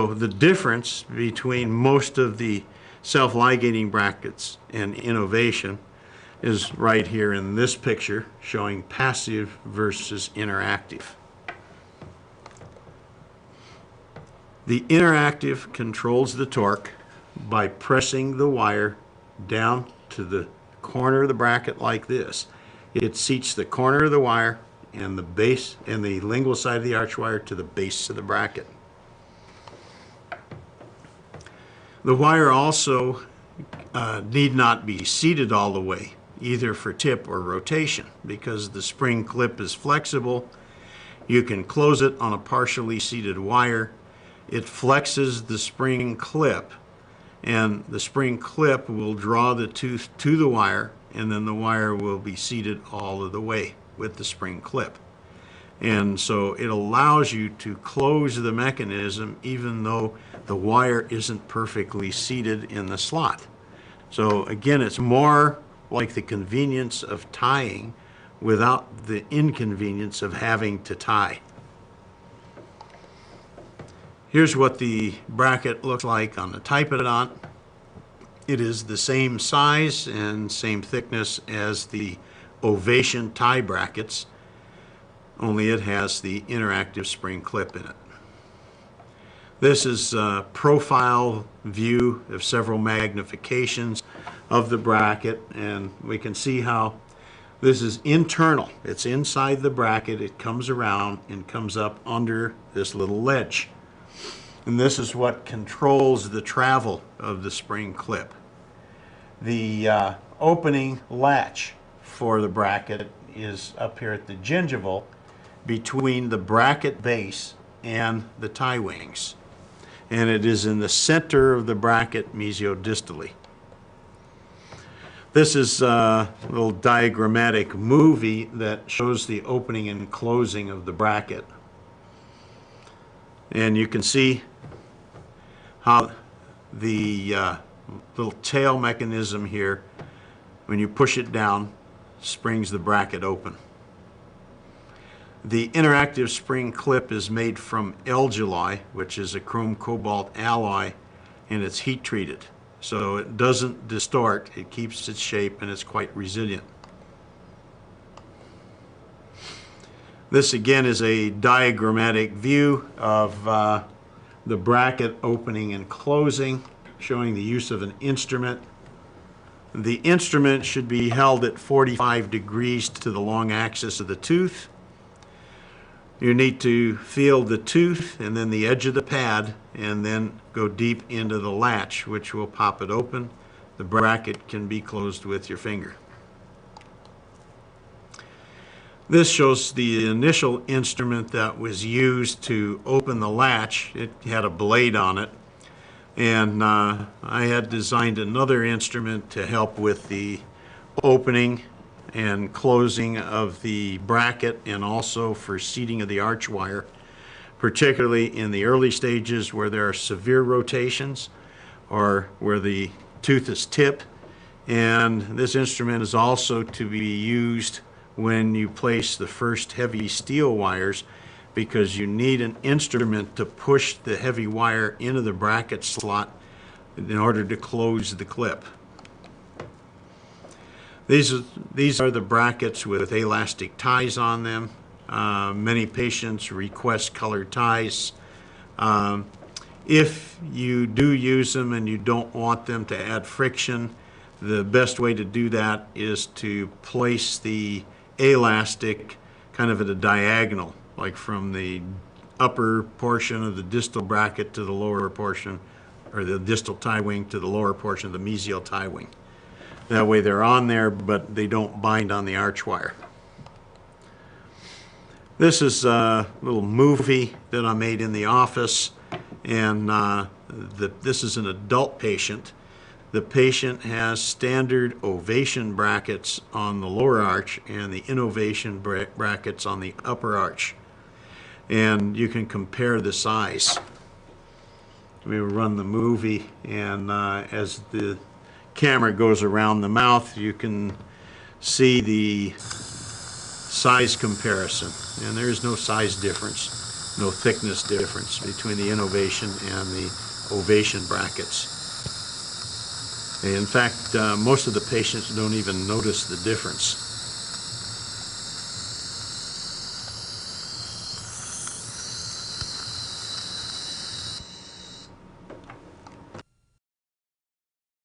So the difference between most of the self-ligating brackets and Innovation is right here in this picture, showing passive versus interactive. The interactive controls the torque by pressing the wire down to the corner of the bracket like this. It seats the corner of the wire and the base and the lingual side of the arch wire to the base of the bracket. The wire also need not be seated all the way, either for tip or rotation, because the spring clip is flexible. You can close it on a partially seated wire. It flexes the spring clip, and the spring clip will draw the tooth to the wire, and then the wire will be seated all of the way with the spring clip. And so it allows you to close the mechanism even though the wire isn't perfectly seated in the slot. So again, it's more like the convenience of tying without the inconvenience of having to tie. Here's what the bracket looks like on the Typodont. It is the same size and same thickness as the Ovation tie brackets, only it has the interactive spring clip in it. This is a profile view of several magnifications of the bracket, and we can see how this is internal. It's inside the bracket. It comes around and comes up under this little ledge. And this is what controls the travel of the spring clip. The opening latch for the bracket is up here at the gingival between the bracket base and the tie wings. And it is in the center of the bracket mesiodistally. This is a little diagrammatic movie that shows the opening and closing of the bracket. And you can see how the little tail mechanism here, when you push it down, springs the bracket open. The interactive spring clip is made from Elgiloi, which is a chrome cobalt alloy, and it's heat treated. So it doesn't distort, it keeps its shape, and it's quite resilient. This again is a diagrammatic view of the bracket opening and closing, showing the use of an instrument. The instrument should be held at 45 degrees to the long axis of the tooth. You need to feel the tooth and then the edge of the pad and then go deep into the latch, which will pop it open. The bracket can be closed with your finger. This shows the initial instrument that was used to open the latch. It had a blade on it, and I had designed another instrument to help with the opening and closing of the bracket and also for seating of the arch wire, particularly in the early stages where there are severe rotations or where the tooth is tipped. And this instrument is also to be used when you place the first heavy steel wires, because you need an instrument to push the heavy wire into the bracket slot in order to close the clip. These are the brackets with elastic ties on them. Many patients request colored ties. If you do use them and you don't want them to add friction, the best way to do that is to place the elastic kind of at a diagonal, like from the upper portion of the distal bracket to the lower portion, or the distal tie wing to the lower portion of the mesial tie wing. That way they're on there, but they don't bind on the arch wire. This is a little movie that I made in the office, and this is an adult patient. The patient has standard Ovation brackets on the lower arch and the Innovation brackets on the upper arch. And you can compare the size. We run the movie, and as the camera goes around the mouth, you can see the size comparison, and there is no size difference. no thickness difference between the innovation and the ovation brackets. In fact, most of the patients don't even notice the difference.